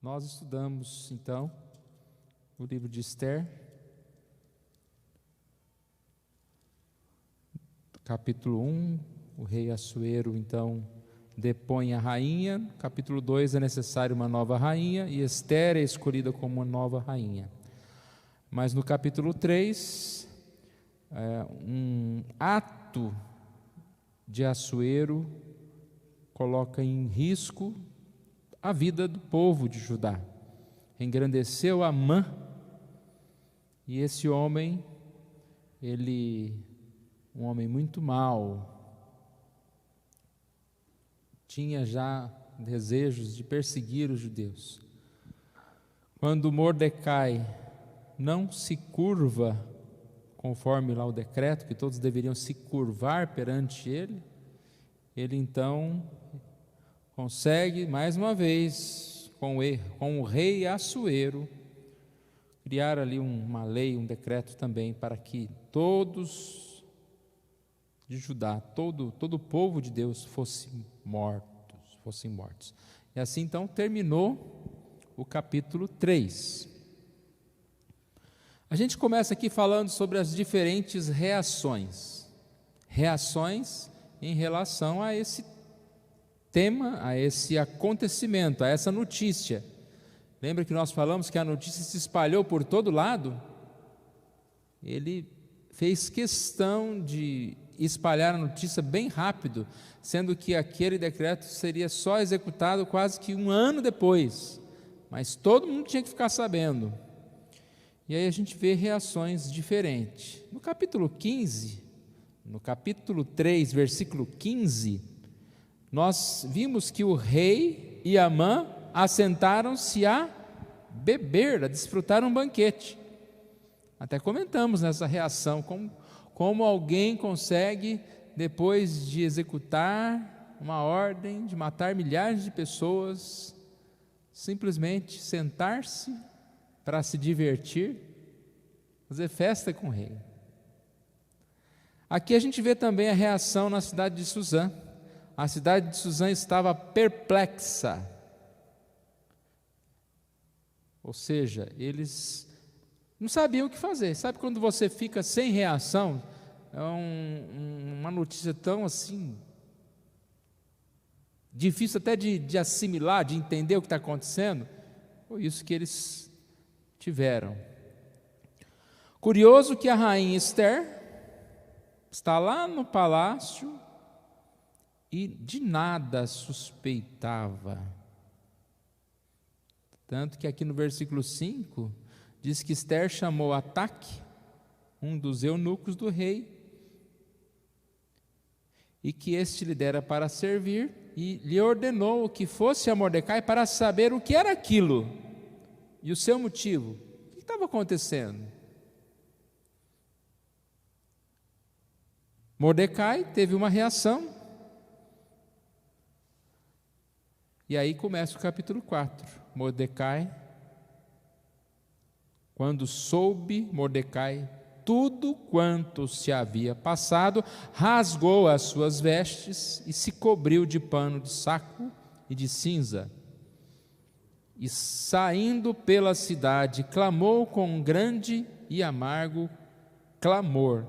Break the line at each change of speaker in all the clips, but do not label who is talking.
Nós estudamos, então, o livro de Esther, capítulo 1, o rei Assuero, então, depõe a rainha. Capítulo 2, é necessário uma nova rainha, e Esther é escolhida como uma nova rainha. Mas no capítulo 3, um ato de Assuero coloca em risco a vida do povo de Judá. Engrandeceu Amã, e esse homem, um homem muito mau, tinha já desejos de perseguir os judeus. Quando Mordecai não se curva, conforme lá o decreto, que todos deveriam se curvar perante ele, ele então consegue, mais uma vez, com o rei Assuero, criar ali uma lei, um decreto também, para que todos de Judá, todo o povo de Deus fossem mortos. E assim então terminou o capítulo 3. A gente começa aqui falando sobre as diferentes reações em relação a esse tema, a esse acontecimento, a essa notícia. Lembra que nós falamos que a notícia se espalhou por todo lado? Ele fez questão de espalhar a notícia bem rápido, sendo que aquele decreto seria só executado quase que um ano depois, mas todo mundo tinha que ficar sabendo. E aí a gente vê reações diferentes. No capítulo 15, no capítulo 3, versículo 15, nós vimos que o rei e Amã assentaram-se a beber, a desfrutar um banquete. Até comentamos nessa reação, como alguém consegue, depois de executar uma ordem de matar milhares de pessoas, simplesmente sentar-se para se divertir, fazer festa com o rei. Aqui a gente vê também a reação na cidade de Suzã. A cidade de Suzã estava perplexa, ou seja, eles não sabiam o que fazer. Sabe quando você fica sem reação? É uma notícia tão assim, difícil até de assimilar, de entender o que está acontecendo. Foi isso que eles tiveram. Curioso que a rainha Esther está lá no palácio e de nada suspeitava. Tanto que aqui no versículo 5, diz que Esther chamou Ataque, um dos eunucos do rei, e que este lhe dera para servir, e lhe ordenou que fosse a Mordecai para saber o que era aquilo, e o seu motivo. O que estava acontecendo? Mordecai teve uma reação, e aí começa o capítulo 4. Mordecai, quando soube Mordecai tudo quanto se havia passado, rasgou as suas vestes e se cobriu de pano de saco e de cinza. E saindo pela cidade, clamou com um grande e amargo clamor.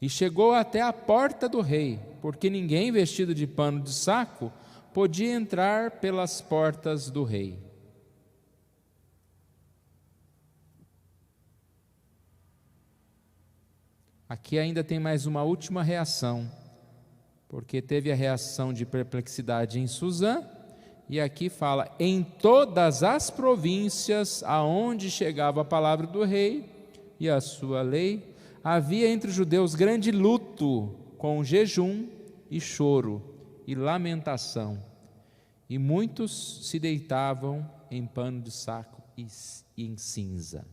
E chegou até a porta do rei, porque ninguém vestido de pano de saco podia entrar pelas portas do rei. Aqui ainda tem mais uma última reação, porque teve a reação de perplexidade em Suzã, e aqui fala, em todas as províncias aonde chegava a palavra do rei e a sua lei, havia entre os judeus grande luto, com jejum e choro e lamentação, e muitos se deitavam em pano de saco e em cinza.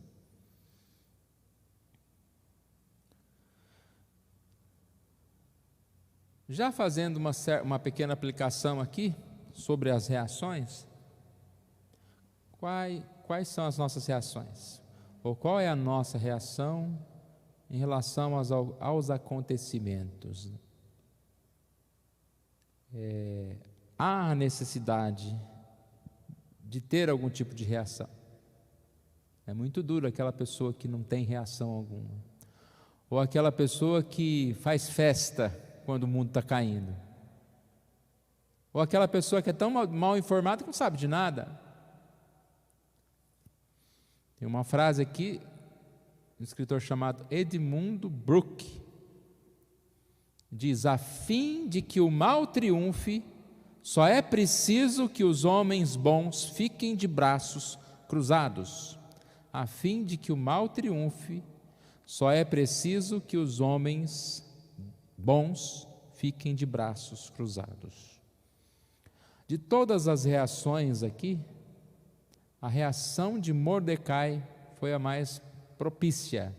Já fazendo uma pequena aplicação aqui sobre as reações, quais são as nossas reações? Ou qual é a nossa reação em relação aos acontecimentos? Há a necessidade de ter algum tipo de reação. É muito duro aquela pessoa que não tem reação alguma, ou aquela pessoa que faz festa quando o mundo está caindo, ou aquela pessoa que é tão mal informada que não sabe de nada. Tem uma frase aqui, um escritor chamado Edmundo Brooke, diz: a fim de que o mal triunfe, só é preciso que os homens bons fiquem de braços cruzados. A fim de que o mal triunfe, só é preciso que os homens bons fiquem de braços cruzados. De todas as reações aqui, a reação de Mordecai foi a mais propícia.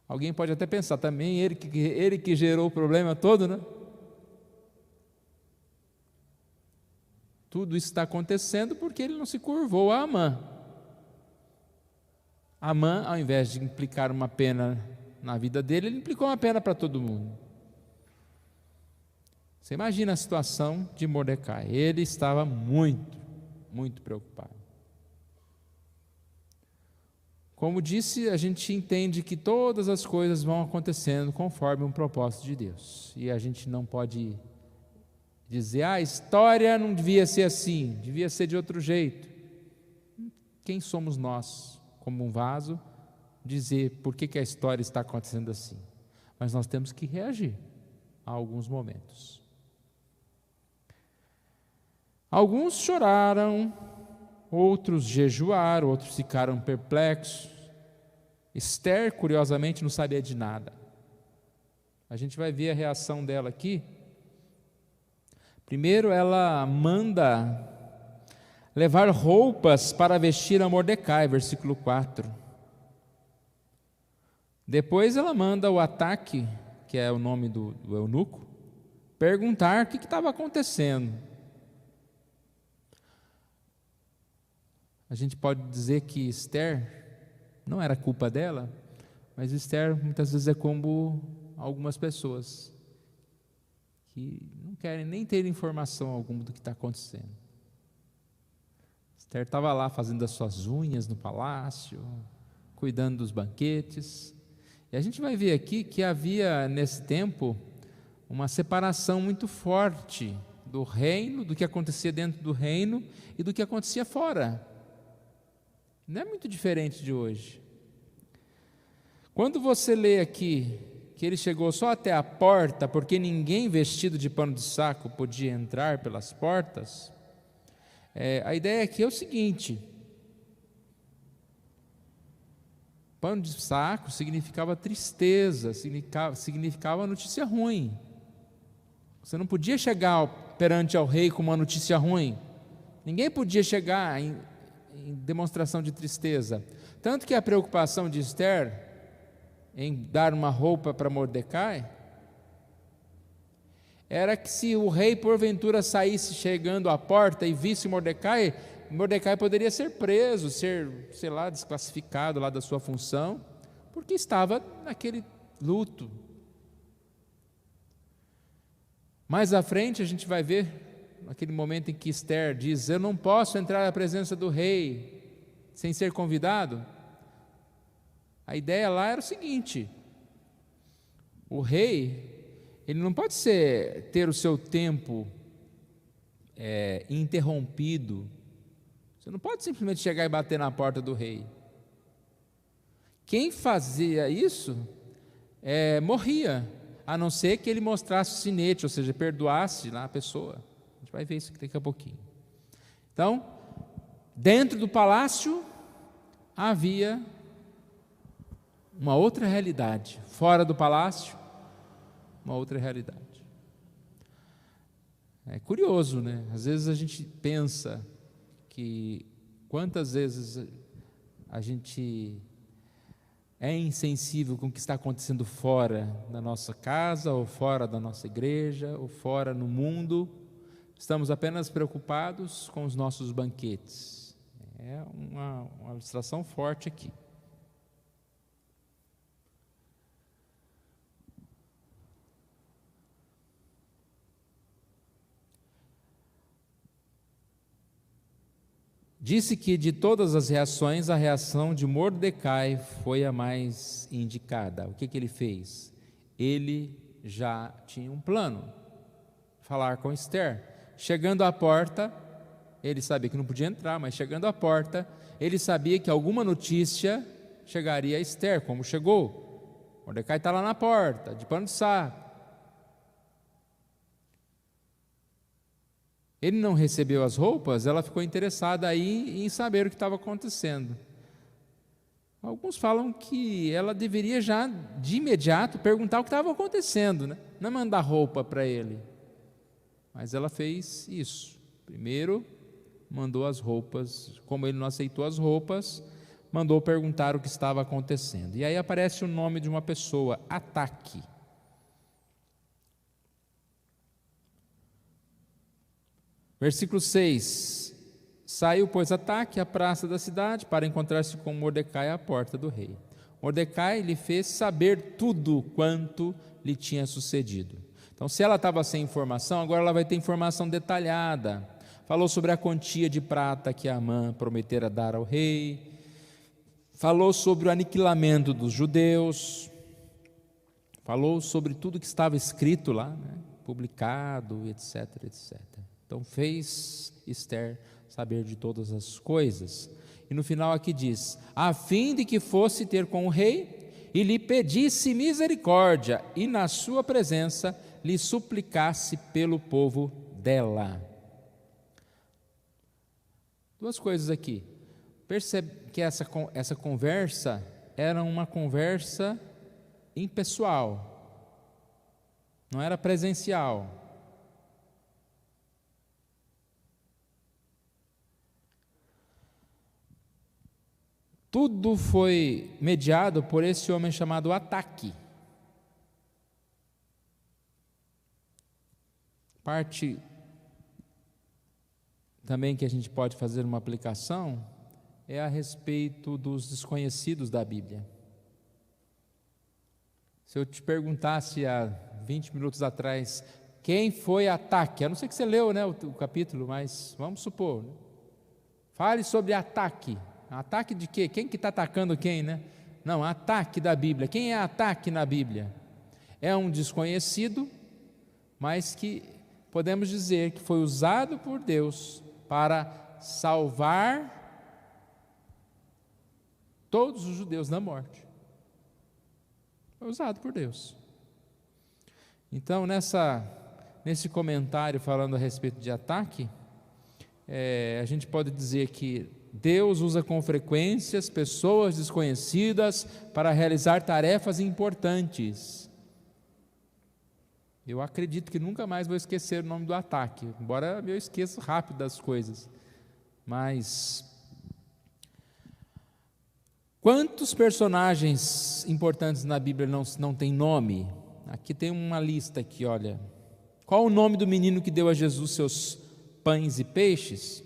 Alguém pode até pensar, também ele que gerou o problema todo, né? Tudo isso está acontecendo porque ele não se curvou a Amã. Amã, ao invés de implicar uma pena na vida dele, ele implicou uma pena para todo mundo. Você imagina a situação de Mordecai. Ele estava muito, muito preocupado. Como disse, a gente entende que todas as coisas vão acontecendo conforme um propósito de Deus. E a gente não pode dizer, a história não devia ser assim, devia ser de outro jeito. Quem somos nós, como um vaso, dizer por que a história está acontecendo assim? Mas nós temos que reagir a alguns momentos. Alguns choraram, outros jejuaram, outros ficaram perplexos. Esther, curiosamente, não sabia de nada. A gente vai ver a reação dela aqui. Primeiro, ela manda levar roupas para vestir a Mordecai, versículo 4. Depois ela manda o Ataque, que é o nome do eunuco, perguntar o que estava acontecendo. A gente pode dizer que Esther não era culpa dela, mas Esther muitas vezes é como algumas pessoas que não querem nem ter informação alguma do que está acontecendo. Esther estava lá fazendo as suas unhas no palácio, cuidando dos banquetes, e a gente vai ver aqui que havia nesse tempo uma separação muito forte do reino, do que acontecia dentro do reino e do que acontecia fora. Não é muito diferente de hoje. Quando você lê aqui que ele chegou só até a porta, porque ninguém vestido de pano de saco podia entrar pelas portas, a ideia aqui é o seguinte: pano de saco significava tristeza, significava notícia ruim. Você não podia chegar perante ao rei com uma notícia ruim. Ninguém podia chegar em demonstração de tristeza. Tanto que a preocupação de Esther em dar uma roupa para Mordecai era que se o rei porventura saísse chegando à porta e visse Mordecai, Mordecai poderia ser preso, ser, sei lá, desclassificado lá da sua função, porque estava naquele luto. Mais à frente a gente vai ver naquele momento em que Esther diz: eu não posso entrar na presença do rei sem ser convidado. A ideia lá era o seguinte: o rei, ele não pode ter o seu tempo interrompido. Você não pode simplesmente chegar e bater na porta do rei. Quem fazia isso morria, a não ser que ele mostrasse o sinete, ou seja, perdoasse lá a pessoa. A gente vai ver isso daqui a pouquinho. Então, dentro do palácio havia uma outra realidade, fora do palácio, uma outra realidade. É curioso, né? Às vezes a gente pensa que quantas vezes a gente é insensível com o que está acontecendo fora da nossa casa, ou fora da nossa igreja, ou fora no mundo. Estamos apenas preocupados com os nossos banquetes. É uma ilustração forte aqui. Disse que de todas as reações, a reação de Mordecai foi a mais indicada. O que ele fez? Ele já tinha um plano, falar com Esther. Chegando à porta, ele sabia que não podia entrar, mas chegando à porta, ele sabia que alguma notícia chegaria a Esther, como chegou. Mordecai está lá na porta, de pano de saco. Ele não recebeu as roupas, ela ficou interessada aí em saber o que estava acontecendo. Alguns falam que ela deveria já, de imediato, perguntar o que estava acontecendo, né? Não mandar roupa para ele. Mas ela fez isso. Primeiro, mandou as roupas, como ele não aceitou as roupas, mandou perguntar o que estava acontecendo. E aí aparece o nome de uma pessoa, Ataque. Versículo 6. Saiu, pois, Ataque à praça da cidade para encontrar-se com Mordecai à porta do rei. Mordecai lhe fez saber tudo quanto lhe tinha sucedido. Então, se ela estava sem informação, agora ela vai ter informação detalhada. Falou sobre a quantia de prata que Amã prometera dar ao rei. Falou sobre o aniquilamento dos judeus. Falou sobre tudo que estava escrito lá, né? Publicado, etc, etc. Então fez Esther saber de todas as coisas. E no final aqui diz: a fim de que fosse ter com o rei e lhe pedisse misericórdia, e na sua presença lhe suplicasse pelo povo dela. Duas coisas aqui. Percebe que essa conversa era uma conversa impessoal, não era presencial. Tudo foi mediado por esse homem chamado Ataque. Parte também que a gente pode fazer uma aplicação é a respeito dos desconhecidos da Bíblia. Se eu te perguntasse há 20 minutos atrás, quem foi Ataque? A não ser que você leu, né, o capítulo, mas vamos supor. Fale sobre Ataque. Ataque de quê? Quem que está atacando quem, né? Não, Ataque da Bíblia. Quem é Ataque na Bíblia? É um desconhecido, mas que podemos dizer que foi usado por Deus para salvar todos os judeus da morte. Foi usado por Deus. Então, nesse comentário falando a respeito de Ataque, a gente pode dizer que Deus usa com frequência pessoas desconhecidas para realizar tarefas importantes. Eu acredito que nunca mais vou esquecer o nome do Ataque, embora eu esqueça rápido das coisas. Mas quantos personagens importantes na Bíblia não têm nome? Aqui tem uma lista aqui, olha. Qual o nome do menino que deu a Jesus seus pães e peixes?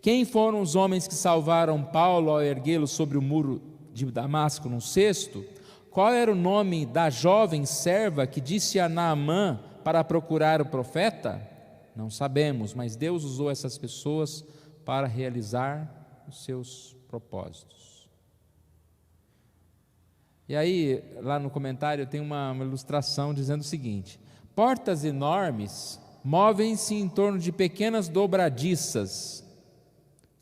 Quem foram os homens que salvaram Paulo ao erguê-lo sobre o muro de Damasco num cesto? Qual era o nome da jovem serva que disse a Naamã para procurar o profeta? Não sabemos, mas Deus usou essas pessoas para realizar os seus propósitos. E aí, lá no comentário, tem uma ilustração dizendo o seguinte: portas enormes movem-se em torno de pequenas dobradiças.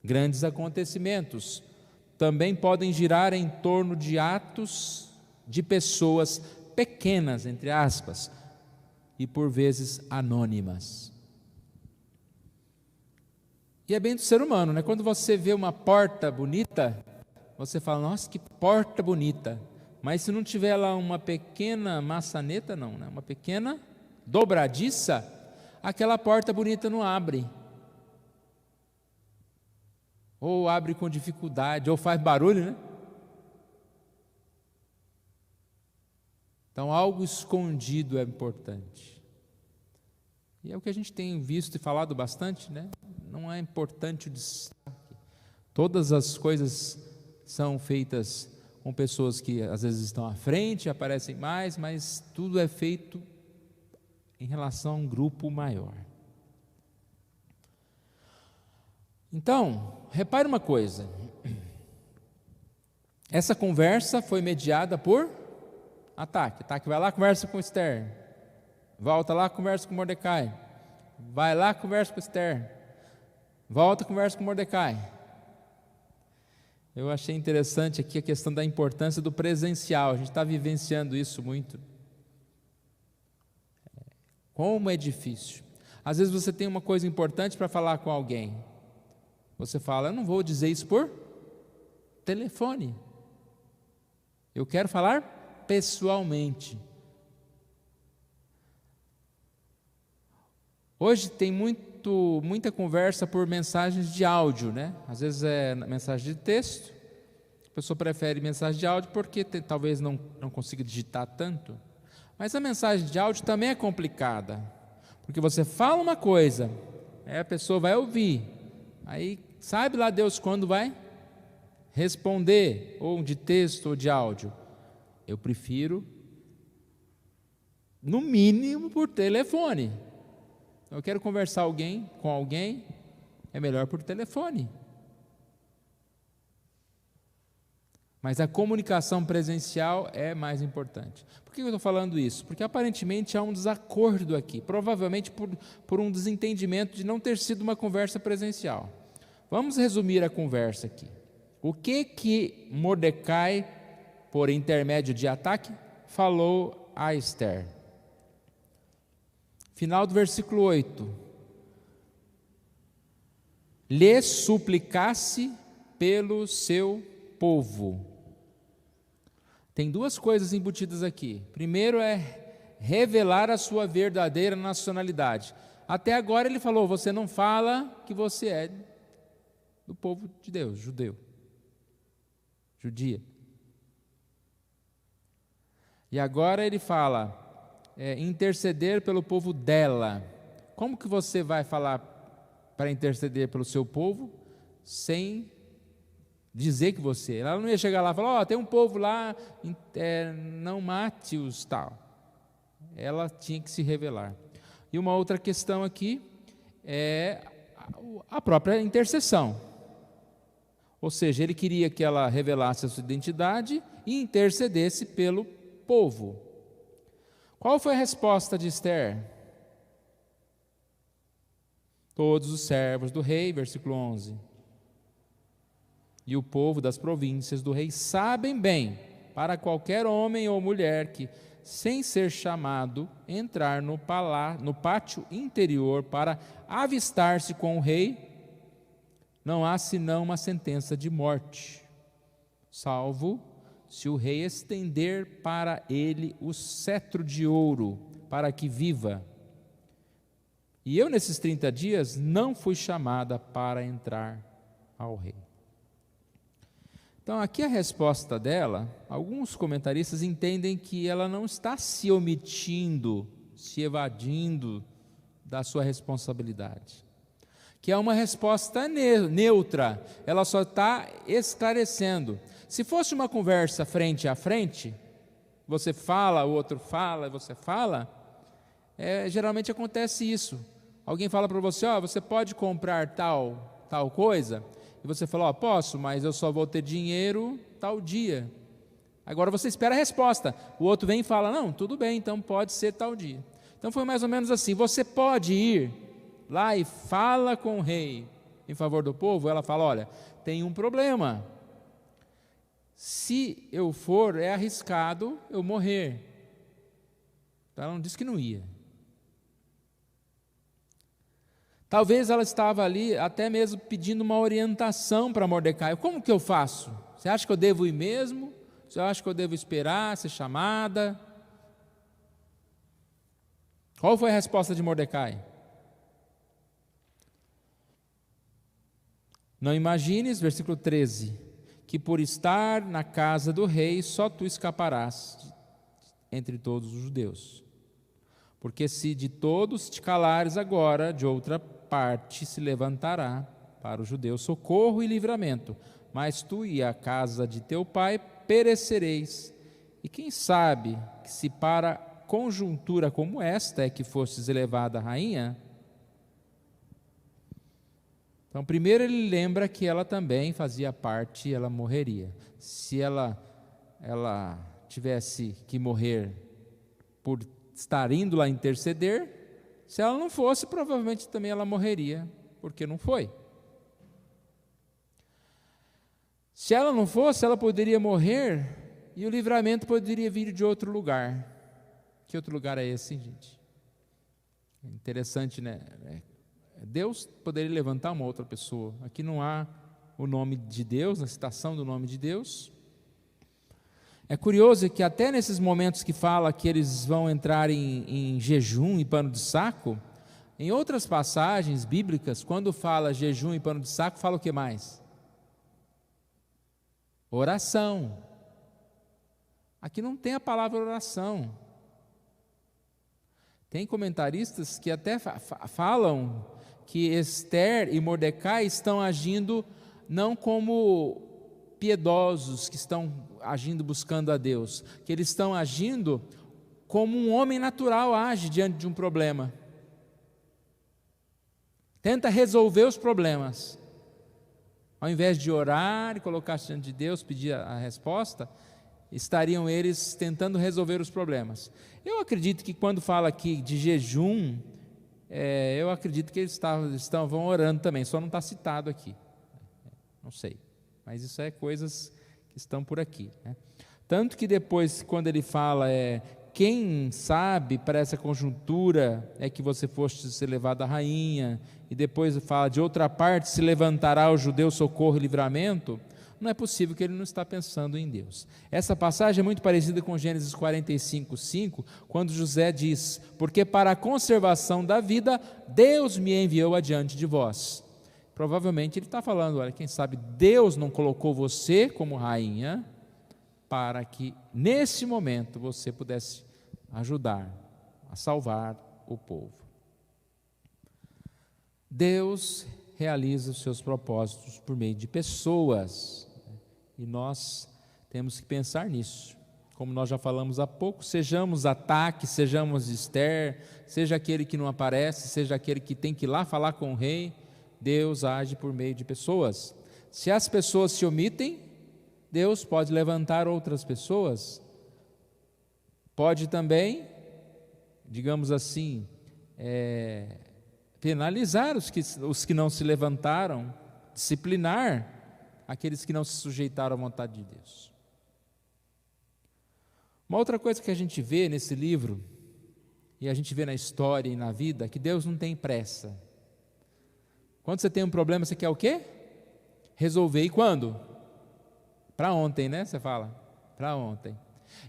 Grandes acontecimentos também podem girar em torno de atos de pessoas pequenas, entre aspas, e por vezes anônimas. E é bem do ser humano, né? Quando você vê uma porta bonita, você fala: nossa, que porta bonita. Mas se não tiver lá uma pequena maçaneta, não, né? Uma pequena dobradiça, aquela porta bonita não abre. Ou abre com dificuldade, ou faz barulho, né? Então, algo escondido é importante. E é o que a gente tem visto e falado bastante, né? Não é importante o destaque. Todas as coisas são feitas com pessoas que às vezes estão à frente, aparecem mais, mas tudo é feito em relação a um grupo maior. Então, repare uma coisa. Essa conversa foi mediada por Ataque. Ataque vai lá, conversa com Esther. Volta lá, conversa com Mordecai. Vai lá, conversa com Esther. Volta, conversa com Mordecai. Eu achei interessante aqui a questão da importância do presencial. A gente está vivenciando isso muito. Como é difícil. Às vezes você tem uma coisa importante para falar com alguém. Você fala, eu não vou dizer isso por telefone. Eu quero falar pessoalmente. Hoje tem muita conversa por mensagens de áudio, né? Às vezes é mensagem de texto. A pessoa prefere mensagem de áudio porque talvez não consiga digitar tanto. Mas a mensagem de áudio também é complicada. Porque você fala uma coisa, aí a pessoa vai ouvir. Aí sabe lá Deus quando vai responder, ou de texto ou de áudio. Eu prefiro, no mínimo, por telefone. Eu quero conversar com alguém, é melhor por telefone. Mas a comunicação presencial é mais importante. Por que eu estou falando isso? Porque aparentemente há um desacordo aqui, provavelmente por um desentendimento de não ter sido uma conversa presencial. Vamos resumir a conversa aqui. O que Mordecai, por intermédio de Ataque, falou a Esther? Final do versículo 8. Lhe suplicasse pelo seu povo. Tem duas coisas embutidas aqui. Primeiro é revelar a sua verdadeira nacionalidade. Até agora ele falou, você não fala que você é do povo de Deus, judeu, judia. E agora ele fala, interceder pelo povo dela. Como que você vai falar para interceder pelo seu povo sem dizer que você? Ela não ia chegar lá e falar, tem um povo lá, não mate-os, tal. Ela tinha que se revelar. E uma outra questão aqui é a própria intercessão. Ou seja, ele queria que ela revelasse a sua identidade e intercedesse pelo povo. Qual foi a resposta de Esther? Todos os servos do rei, versículo 11. E o povo das províncias do rei sabem bem, para qualquer homem ou mulher que, sem ser chamado, entrar no pátio interior para avistar-se com o rei, não há senão uma sentença de morte, salvo se o rei estender para ele o cetro de ouro, para que viva. E eu, nesses 30 dias, não fui chamada para entrar ao rei. Então, aqui a resposta dela, alguns comentaristas entendem que ela não está se omitindo, se evadindo da sua responsabilidade. Que é uma resposta neutra, ela só está esclarecendo. Se fosse uma conversa frente a frente, você fala, o outro fala, você fala, geralmente acontece isso. Alguém fala para você, você pode comprar tal coisa, e você fala, posso, mas eu só vou ter dinheiro tal dia. Agora você espera a resposta, o outro vem e fala, não, tudo bem, então pode ser tal dia. Então foi mais ou menos assim, você pode ir lá e fala com o rei em favor do povo. Ela fala, olha, tem um problema, se eu for, é arriscado eu morrer. Então ela não disse que não ia. Talvez ela estava ali até mesmo pedindo uma orientação para Mordecai. Como que eu faço? Você acha que eu devo ir mesmo? Você acha que eu devo esperar ser chamada? Qual foi a resposta de Mordecai? Não imagines, versículo 13, que por estar na casa do rei, só tu escaparás entre todos os judeus. Porque se de todos te calares agora, de outra parte se levantará para os judeus socorro e livramento, mas tu e a casa de teu pai perecereis. E quem sabe que se para conjuntura como esta é que fostes elevada a rainha, Então, primeiro ele lembra que ela também fazia parte, ela morreria. Se ela tivesse que morrer por estar indo lá interceder, se ela não fosse, provavelmente também ela morreria, porque não foi. Se ela não fosse, ela poderia morrer e o livramento poderia vir de outro lugar. Que outro lugar é esse, gente? É interessante, né? Deus poderia levantar uma outra pessoa. Aqui não há o nome de Deus, na citação do nome de Deus. É curioso que até nesses momentos que fala que eles vão entrar em jejum e pano de saco, em outras passagens bíblicas, quando fala jejum e pano de saco, fala o que mais? Oração. Aqui não tem a palavra oração. Tem comentaristas que até falam que Esther e Mordecai estão agindo não como piedosos que estão agindo buscando a Deus, que eles estão agindo como um homem natural age diante de um problema. Tenta resolver os problemas. Ao invés de orar e colocar-se diante de Deus, pedir a resposta, estariam eles tentando resolver os problemas. Eu acredito que quando fala aqui de jejum, eu acredito que eles vão orando também, só não está citado aqui. Não sei, mas isso é coisas que estão por aqui, né? Tanto que depois, quando ele fala, quem sabe para essa conjuntura é que você foste ser levado à rainha, e depois fala de outra parte, se levantará o judeu socorro e livramento, não é possível que ele não está pensando em Deus. Essa passagem é muito parecida com Gênesis 45:5, quando José diz: porque para a conservação da vida, Deus me enviou adiante de vós. Provavelmente ele está falando, olha, quem sabe Deus não colocou você como rainha, para que nesse momento você pudesse ajudar a salvar o povo. Deus realiza os seus propósitos por meio de pessoas, e nós temos que pensar nisso. Como nós já falamos há pouco, sejamos Ataque, sejamos Esther, seja aquele que não aparece, seja aquele que tem que ir lá falar com o rei, Deus age por meio de pessoas. Se as pessoas se omitem, Deus pode levantar outras pessoas, pode também, digamos assim, penalizar os que não se levantaram, disciplinar aqueles que não se sujeitaram à vontade de Deus. Uma outra coisa que a gente vê nesse livro, e a gente vê na história e na vida, é que Deus não tem pressa. Quando você tem um problema, você quer o quê? Resolver. E quando? Para ontem, né? Você fala, para ontem.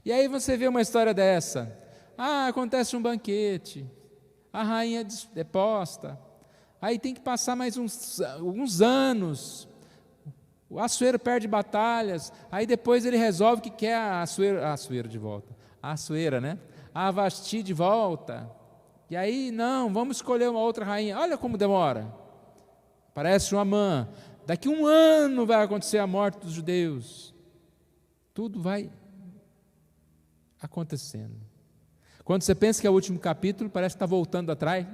E aí você vê uma história dessa. Acontece um banquete, a rainha é posta, aí tem que passar mais alguns anos, o Assuero perde batalhas, aí depois ele resolve que quer a Assuero de volta, a Assuera, né? A Vasti de volta, e aí não, vamos escolher uma outra rainha. Olha como demora. Parece um Amã. Daqui 1 ano vai acontecer a morte dos judeus. Tudo vai acontecendo. Quando você pensa que é o último capítulo, parece que está voltando atrás.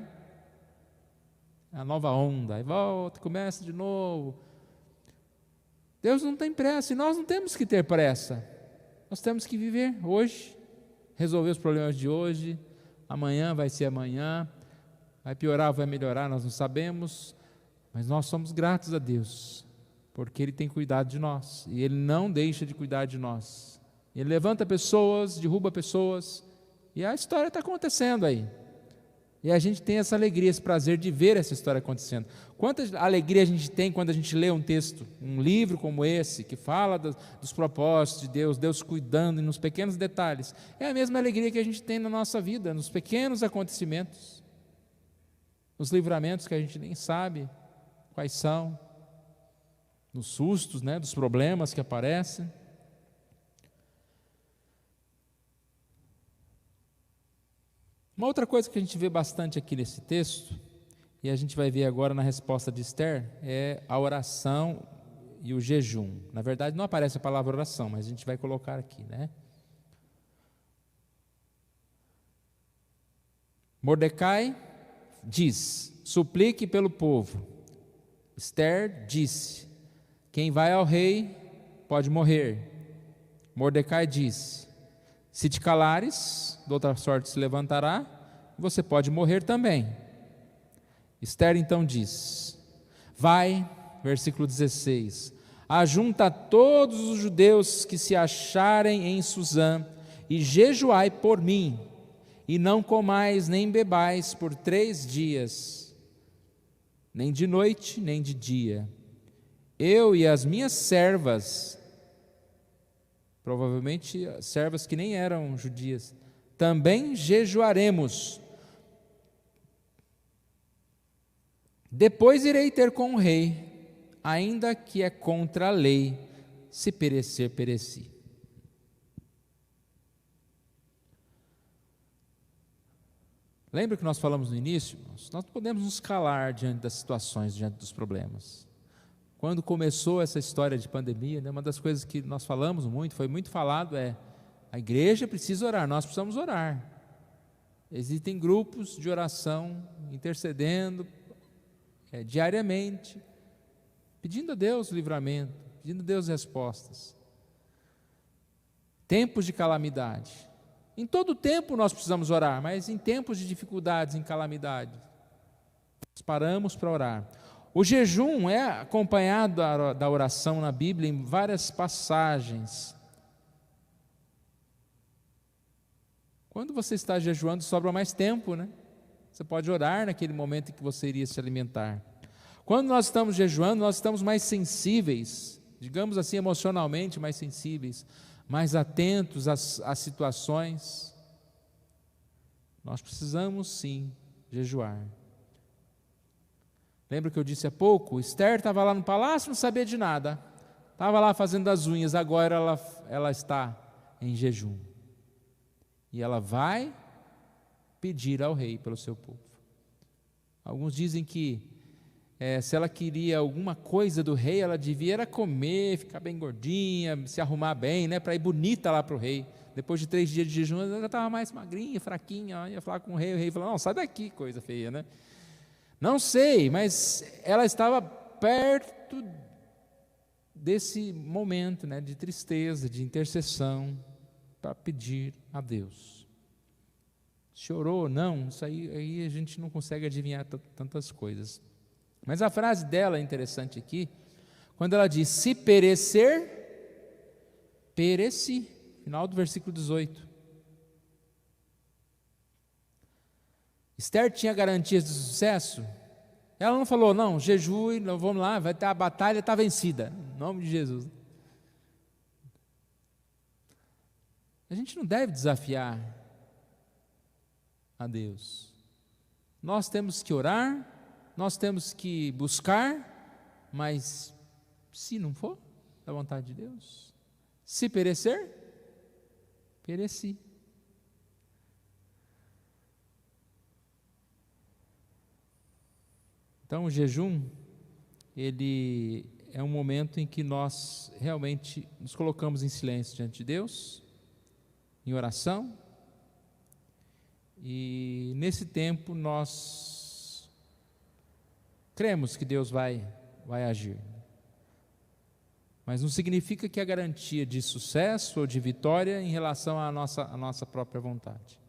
A nova onda, aí volta, começa de novo. Deus não tem pressa, e nós não temos que ter pressa. Nós temos que viver hoje, resolver os problemas de hoje. Amanhã vai ser amanhã, vai piorar ou vai melhorar, nós não sabemos, mas nós somos gratos a Deus, porque Ele tem cuidado de nós, e Ele não deixa de cuidar de nós. Ele levanta pessoas, derruba pessoas, e a história está acontecendo aí. E a gente tem essa alegria, esse prazer de ver essa história acontecendo. Quanta alegria a gente tem quando a gente lê um texto, um livro como esse, que fala dos propósitos de Deus, Deus cuidando nos pequenos detalhes. É a mesma alegria que a gente tem na nossa vida, nos pequenos acontecimentos, nos livramentos que a gente nem sabe quais são, nos sustos, né, dos problemas que aparecem. Uma outra coisa que a gente vê bastante aqui nesse texto, e a gente vai ver agora na resposta de Esther, é a oração e o jejum. Na verdade não aparece a palavra oração, mas a gente vai colocar aqui, né? Mordecai diz: suplique pelo povo. Esther disse: quem vai ao rei pode morrer. Mordecai disse: se te calares, de outra sorte se levantará, você pode morrer também. Esther então diz: vai, versículo 16, ajunta todos os judeus que se acharem em Suzã e jejuai por mim, e não comais nem bebais por 3 dias, nem de noite nem de dia. Eu e as minhas servas, provavelmente servas que nem eram judias, também jejuaremos. Depois irei ter com o rei, ainda que é contra a lei, se perecer, pereci. Lembra que nós falamos no início? Nós podemos nos calar diante das situações, diante dos problemas. Quando começou essa história de pandemia, uma das coisas que nós falamos muito, foi muito falado, a igreja precisa orar, nós precisamos orar. Existem grupos de oração, intercedendo diariamente, pedindo a Deus livramento, pedindo a Deus respostas. Tempos de calamidade. Em todo tempo nós precisamos orar, mas em tempos de dificuldades, em calamidade, nós paramos para orar. O jejum é acompanhado da oração na Bíblia em várias passagens. Quando você está jejuando, sobra mais tempo, né? Você pode orar naquele momento em que você iria se alimentar. Quando nós estamos jejuando, nós estamos mais sensíveis, digamos assim, emocionalmente mais sensíveis, mais atentos às situações. Nós precisamos sim jejuar. Lembra que eu disse há pouco? Esther estava lá no palácio, não sabia de nada, estava lá fazendo as unhas, agora ela está em jejum. E ela vai pedir ao rei pelo seu povo. Alguns dizem que se ela queria alguma coisa do rei, ela devia era comer, ficar bem gordinha, se arrumar bem, para ir bonita lá para o rei. Depois de 3 dias de jejum, ela já estava mais magrinha, fraquinha, ia falar com o rei falou: não, sai daqui, coisa feia, né? Não sei, mas ela estava perto desse momento, de tristeza, de intercessão, para pedir a Deus. Se orou ou não, isso aí a gente não consegue adivinhar tantas coisas. Mas a frase dela é interessante aqui, quando ela diz: se perecer, pereci. Final do versículo 18. Esther tinha garantias de sucesso? Ela não falou: não, jejue, vamos lá, vai ter a batalha, está vencida, em nome de Jesus. A gente não deve desafiar a Deus. Nós temos que orar, nós temos que buscar, mas se não for da vontade de Deus, se perecer, pereci. Então o jejum, ele é um momento em que nós realmente nos colocamos em silêncio diante de Deus, em oração, e nesse tempo nós cremos que Deus vai agir. Mas não significa que a garantia de sucesso ou de vitória em relação à nossa própria vontade.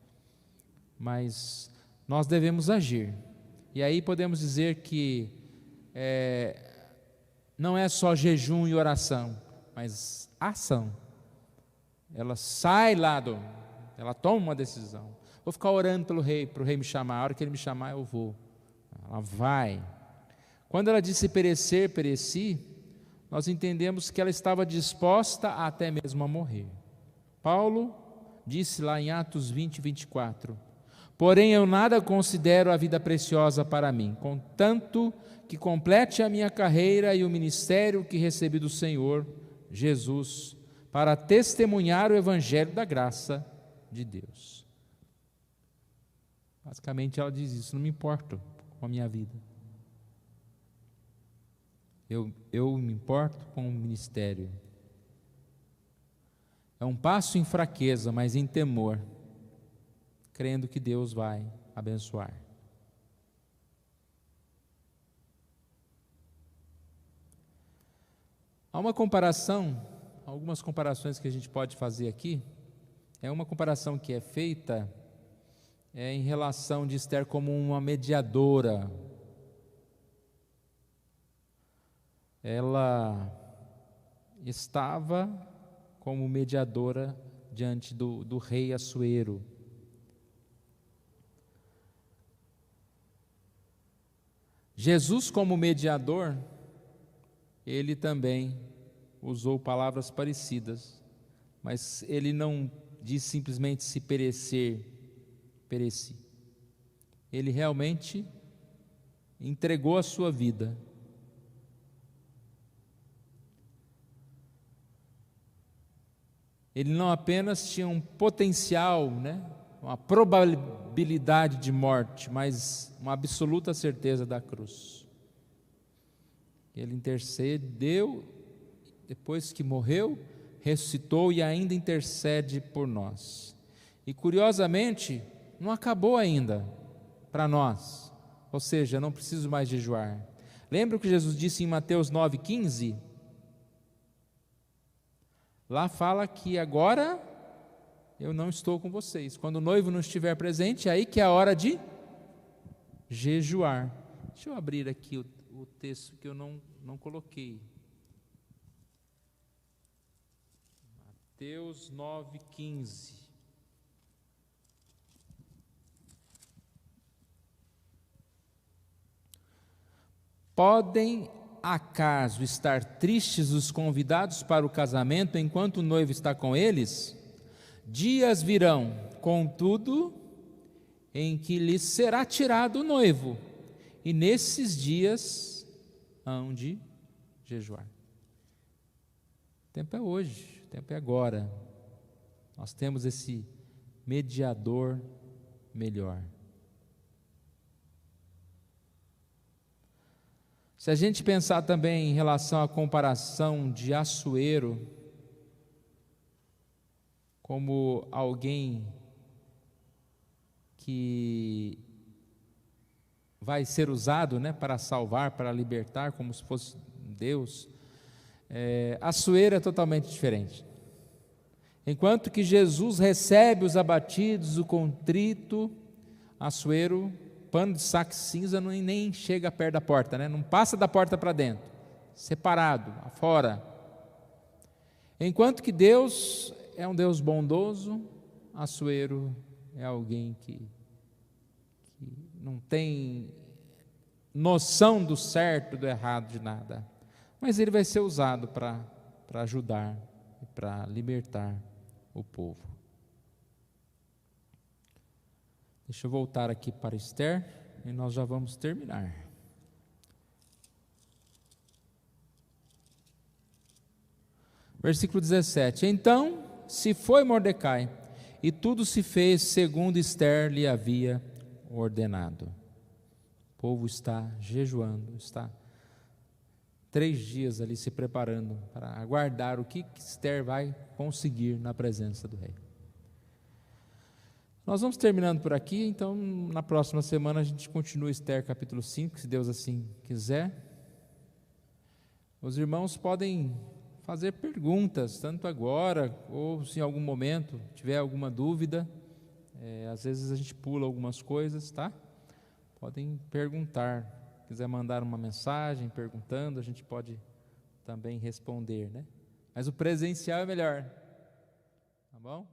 Mas nós devemos agir. E aí podemos dizer que não é só jejum e oração, mas ação. Ela sai ela toma uma decisão. Vou ficar orando pelo rei, para o rei me chamar, a hora que ele me chamar eu vou. Ela vai. Quando ela disse perecer, pereci, nós entendemos que ela estava disposta até mesmo a morrer. Paulo disse lá em Atos 20, 24: porém eu nada considero a vida preciosa para mim, contanto que complete a minha carreira e o ministério que recebi do Senhor Jesus, para testemunhar o evangelho da graça de Deus. Basicamente ela diz isso: não me importo com a minha vida. Eu me importo com o ministério. É um passo em fraqueza, mas em temor, crendo que Deus vai abençoar. Há uma comparação, algumas comparações que a gente pode fazer aqui. É uma comparação que é feita em relação de Esther como uma mediadora. Ela estava como mediadora diante do rei Assuero. Jesus, como mediador, ele também usou palavras parecidas, mas ele não diz simplesmente se perecer, pereci. Ele realmente entregou a sua vida. Ele não apenas tinha um potencial, uma probabilidade de morte, mas uma absoluta certeza da cruz. Ele intercedeu, depois que morreu, ressuscitou e ainda intercede por nós. E curiosamente, não acabou ainda para nós, ou seja, não preciso mais jejuar. Lembra o que Jesus disse em Mateus 9,15? Lá fala que agora eu não estou com vocês. Quando o noivo não estiver presente, é aí que é a hora de jejuar. Deixa eu abrir aqui o texto que eu não coloquei. Mateus 9,15. Podem acaso estar tristes os convidados para o casamento enquanto o noivo está com eles? Dias virão, contudo, em que lhes será tirado o noivo, e nesses dias hão de jejuar. O tempo é hoje, o tempo é agora. Nós temos esse mediador melhor. Se a gente pensar também em relação à comparação de Assuero como alguém que vai ser usado, para salvar, para libertar, como se fosse Deus, Assuero é totalmente diferente. Enquanto que Jesus recebe os abatidos, o contrito, Assuero, pano de saco cinza, nem chega perto da porta, não passa da porta para dentro, separado, afora. Enquanto que Deus é um Deus bondoso, Assuero é alguém que não tem noção do certo, do errado, de nada, mas ele vai ser usado para ajudar e para libertar o povo. Deixa eu voltar aqui para Esther e nós já vamos terminar. Versículo 17. Então se foi Mordecai, e tudo se fez segundo Esther lhe havia ordenado. O povo está jejuando, está 3 dias ali se preparando para aguardar o que Esther vai conseguir na presença do rei. Nós vamos terminando por aqui, então na próxima semana a gente continua Esther capítulo 5, se Deus assim quiser. Os irmãos podem fazer perguntas, tanto agora, ou se em algum momento tiver alguma dúvida, às vezes a gente pula algumas coisas, tá? Podem perguntar, se quiser mandar uma mensagem perguntando, a gente pode também responder, Mas o presencial é melhor, tá bom?